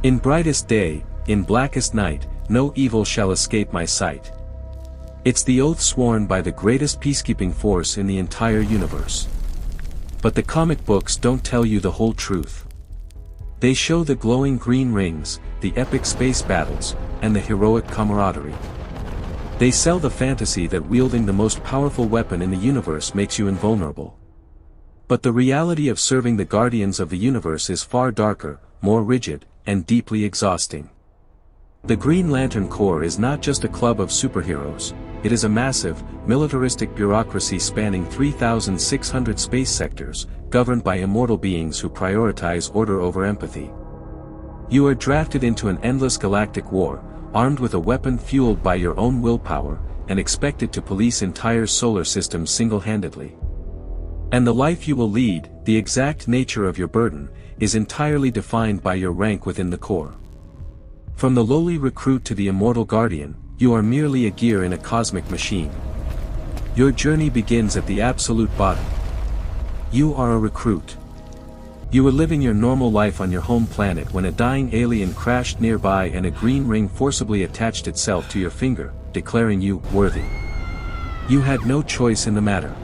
In brightest day, in blackest night, no evil shall escape my sight. It's the oath sworn by the greatest peacekeeping force in the entire universe. But the comic books don't tell you the whole truth. They show the glowing green rings, the epic space battles, and the heroic camaraderie. They sell the fantasy that wielding the most powerful weapon in the universe makes you invulnerable. But the reality of serving the Guardians of the Universe is far darker, more rigid, and deeply exhausting. The Green Lantern Corps is not just a club of superheroes, it is a massive, militaristic bureaucracy spanning 3,600 space sectors, governed by immortal beings who prioritize order over empathy. You are drafted into an endless galactic war, armed with a weapon fueled by your own willpower, and expected to police entire solar systems single-handedly. And the life you will lead, the exact nature of your burden, is entirely defined by your rank within the Corps. From the lowly recruit to the immortal guardian, you are merely a gear in a cosmic machine. Your journey begins at the absolute bottom. You are a recruit. You were living your normal life on your home planet when a dying alien crashed nearby and a green ring forcibly attached itself to your finger, declaring you worthy. You had no choice in the matter.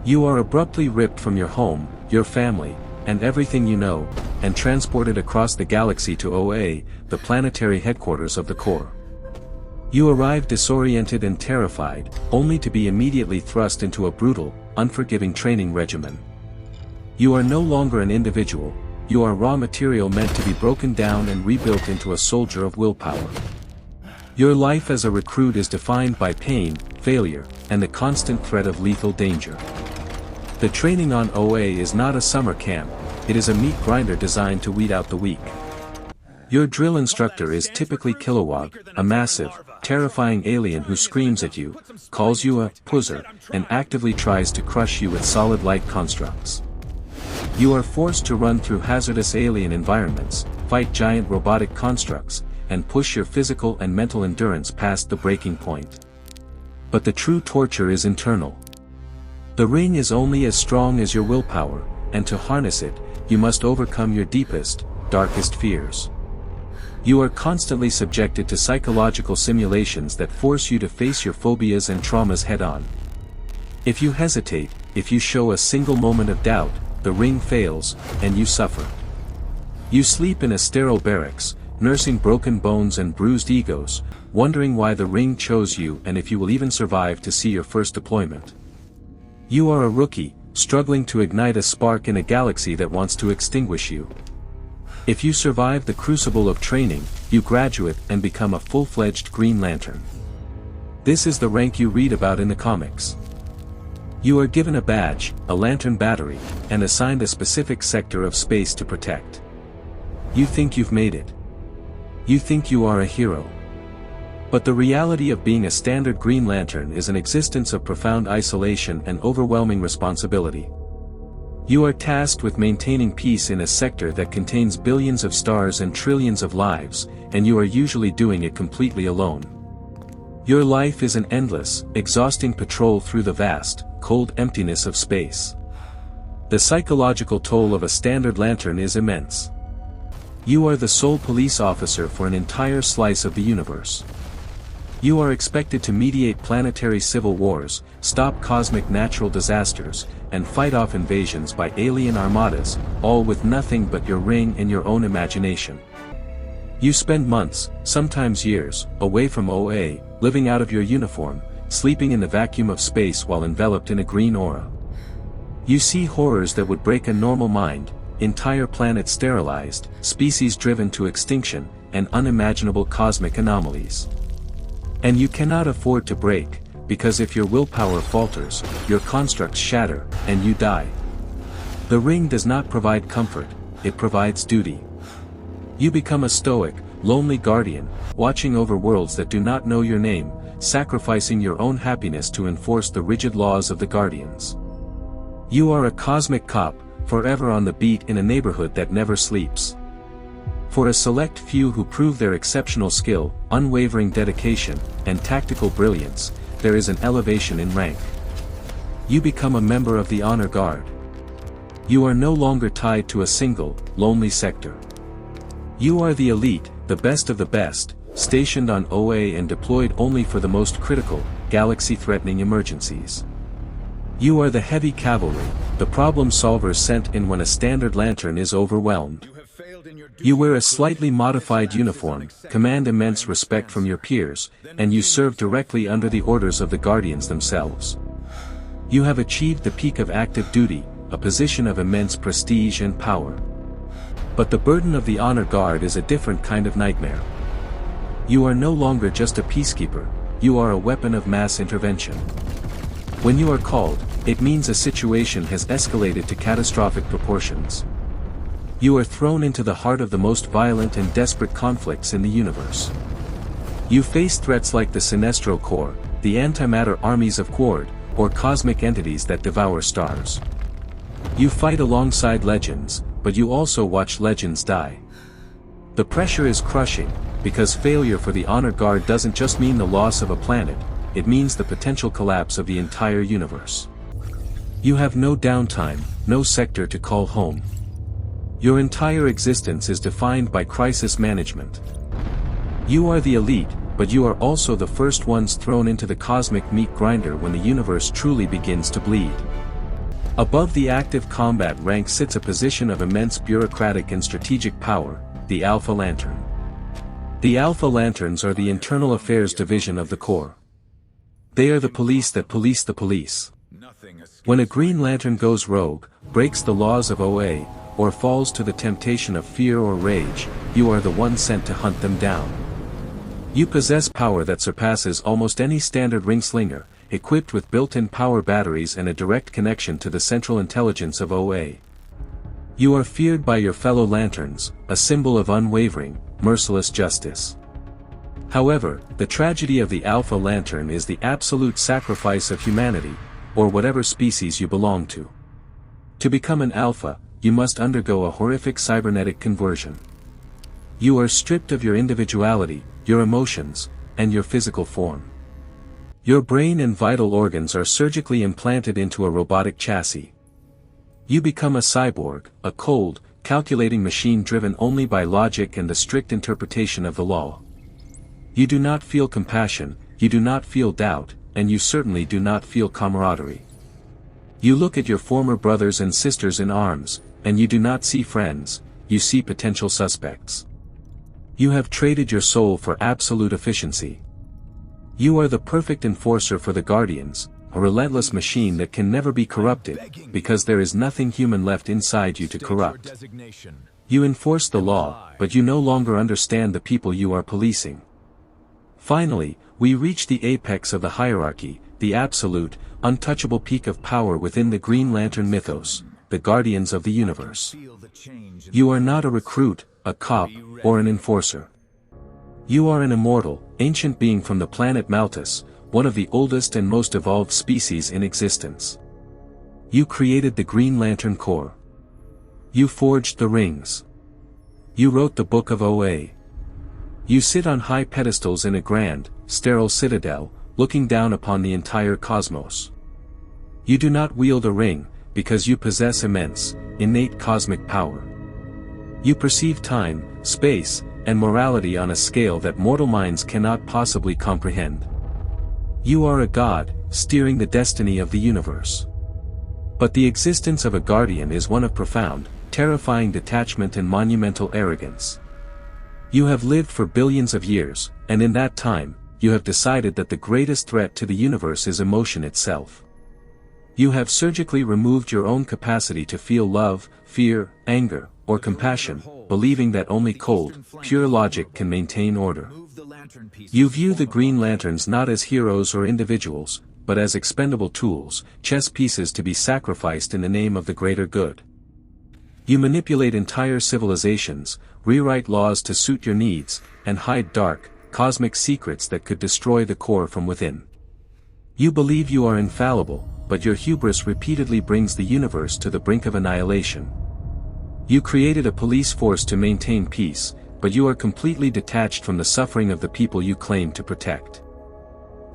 You are abruptly ripped from your home, your family, and everything you know, and transported across the galaxy to OA, the planetary headquarters of the Corps. You arrive disoriented and terrified, only to be immediately thrust into a brutal, unforgiving training regimen. You are no longer an individual, you are raw material meant to be broken down and rebuilt into a soldier of willpower. Your life as a recruit is defined by pain, failure, and the constant threat of lethal danger. The training on OA is not a summer camp, it is a meat grinder designed to weed out the weak. Your drill instructor is typically Kilowog, a massive, terrifying alien who screams at you, calls you a pusser, and actively tries to crush you with solid light constructs. You are forced to run through hazardous alien environments, fight giant robotic constructs, and push your physical and mental endurance past the breaking point. But the true torture is internal. The ring is only as strong as your willpower, and to harness it, you must overcome your deepest, darkest fears. You are constantly subjected to psychological simulations that force you to face your phobias and traumas head-on. If you hesitate, if you show a single moment of doubt, the ring fails, and you suffer. You sleep in a sterile barracks, nursing broken bones and bruised egos, wondering why the ring chose you and if you will even survive to see your first deployment. You are a rookie, struggling to ignite a spark in a galaxy that wants to extinguish you. If you survive the crucible of training, you graduate and become a full-fledged Green Lantern. This is the rank you read about in the comics. You are given a badge, a lantern battery, and assigned a specific sector of space to protect. You think you've made it. You think you are a hero. But the reality of being a standard Green Lantern is an existence of profound isolation and overwhelming responsibility. You are tasked with maintaining peace in a sector that contains billions of stars and trillions of lives, and you are usually doing it completely alone. Your life is an endless, exhausting patrol through the vast, cold emptiness of space. The psychological toll of a standard lantern is immense. You are the sole police officer for an entire slice of the universe. You are expected to mediate planetary civil wars, stop cosmic natural disasters, and fight off invasions by alien armadas, all with nothing but your ring and your own imagination. You spend months, sometimes years, away from OA, living out of your uniform, sleeping in the vacuum of space while enveloped in a green aura. You see horrors that would break a normal mind, entire planets sterilized, species driven to extinction, and unimaginable cosmic anomalies. And you cannot afford to break, because if your willpower falters, your constructs shatter, and you die. The ring does not provide comfort, it provides duty. You become a stoic, lonely guardian, watching over worlds that do not know your name, sacrificing your own happiness to enforce the rigid laws of the Guardians. You are a cosmic cop, forever on the beat in a neighborhood that never sleeps. For a select few who prove their exceptional skill, unwavering dedication, and tactical brilliance, there is an elevation in rank. You become a member of the Honor Guard. You are no longer tied to a single, lonely sector. You are the elite, the best of the best, stationed on OA and deployed only for the most critical, galaxy-threatening emergencies. You are the heavy cavalry, the problem solvers sent in when a standard lantern is overwhelmed. You wear a slightly modified uniform, command immense respect from your peers, and you serve directly under the orders of the Guardians themselves. You have achieved the peak of active duty, a position of immense prestige and power. But the burden of the Honor Guard is a different kind of nightmare. You are no longer just a peacekeeper, you are a weapon of mass intervention. When you are called, it means a situation has escalated to catastrophic proportions. You are thrown into the heart of the most violent and desperate conflicts in the universe. You face threats like the Sinestro Corps, the antimatter armies of Quord, or cosmic entities that devour stars. You fight alongside legends, but you also watch legends die. The pressure is crushing, because failure for the Honor Guard doesn't just mean the loss of a planet, it means the potential collapse of the entire universe. You have no downtime, no sector to call home. Your entire existence is defined by crisis management. You are the elite, but you are also the first ones thrown into the cosmic meat grinder when the universe truly begins to bleed. Above the active combat rank sits a position of immense bureaucratic and strategic power, the Alpha Lantern. The Alpha Lanterns are the internal affairs division of the Corps. They are the police that police the police. When a Green Lantern goes rogue, breaks the laws of OA, or falls to the temptation of fear or rage, you are the one sent to hunt them down. You possess power that surpasses almost any standard ring slinger, equipped with built-in power batteries and a direct connection to the central intelligence of OA. You are feared by your fellow Lanterns, a symbol of unwavering, merciless justice. However, the tragedy of the Alpha Lantern is the absolute sacrifice of humanity, or whatever species you belong to. To become an Alpha, you must undergo a horrific cybernetic conversion. You are stripped of your individuality, your emotions, and your physical form. Your brain and vital organs are surgically implanted into a robotic chassis. You become a cyborg, a cold, calculating machine driven only by logic and the strict interpretation of the law. You do not feel compassion, you do not feel doubt, and you certainly do not feel camaraderie. You look at your former brothers and sisters in arms, and you do not see friends, you see potential suspects. You have traded your soul for absolute efficiency. You are the perfect enforcer for the Guardians, a relentless machine that can never be corrupted, because there is nothing human left inside you to corrupt. You enforce the law, but you no longer understand the people you are policing. Finally, we reach the apex of the hierarchy, the absolute, untouchable peak of power within the Green Lantern mythos, the Guardians of the Universe. You are not a recruit, a cop, or an enforcer. You are an immortal, ancient being from the planet Maltus, one of the oldest and most evolved species in existence. You created the Green Lantern Corps. You forged the rings. You wrote the Book of OA. You sit on high pedestals in a grand, sterile citadel, looking down upon the entire cosmos. You do not wield a ring, because you possess immense, innate cosmic power. You perceive time, space, and morality on a scale that mortal minds cannot possibly comprehend. You are a god, steering the destiny of the universe. But the existence of a guardian is one of profound, terrifying detachment and monumental arrogance. You have lived for billions of years, and in that time, you have decided that the greatest threat to the universe is emotion itself. You have surgically removed your own capacity to feel love, fear, anger, or compassion, believing that only cold, pure logic can maintain order. You view the Green Lanterns not as heroes or individuals, but as expendable tools, chess pieces to be sacrificed in the name of the greater good. You manipulate entire civilizations, rewrite laws to suit your needs, and hide dark, cosmic secrets that could destroy the Corps from within. You believe you are infallible, but your hubris repeatedly brings the universe to the brink of annihilation. You created a police force to maintain peace, but you are completely detached from the suffering of the people you claim to protect.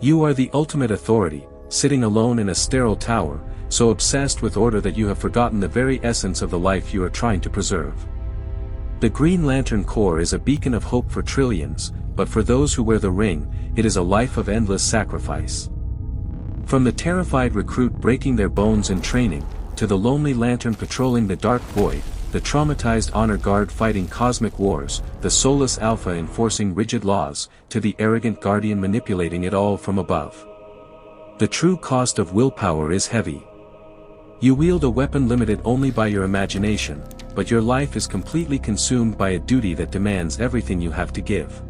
You are the ultimate authority, sitting alone in a sterile tower, so obsessed with order that you have forgotten the very essence of the life you are trying to preserve. The Green Lantern Corps is a beacon of hope for trillions, but for those who wear the ring, it is a life of endless sacrifice. From the terrified recruit breaking their bones in training, to the lonely lantern patrolling the dark void, the traumatized honor guard fighting cosmic wars, the soulless alpha enforcing rigid laws, to the arrogant guardian manipulating it all from above. The true cost of willpower is heavy. You wield a weapon limited only by your imagination, but your life is completely consumed by a duty that demands everything you have to give.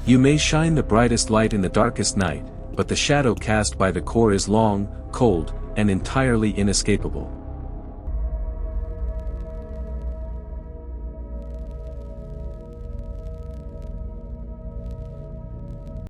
You may shine the brightest light in the darkest night, but the shadow cast by the Corps is long, cold, and entirely inescapable.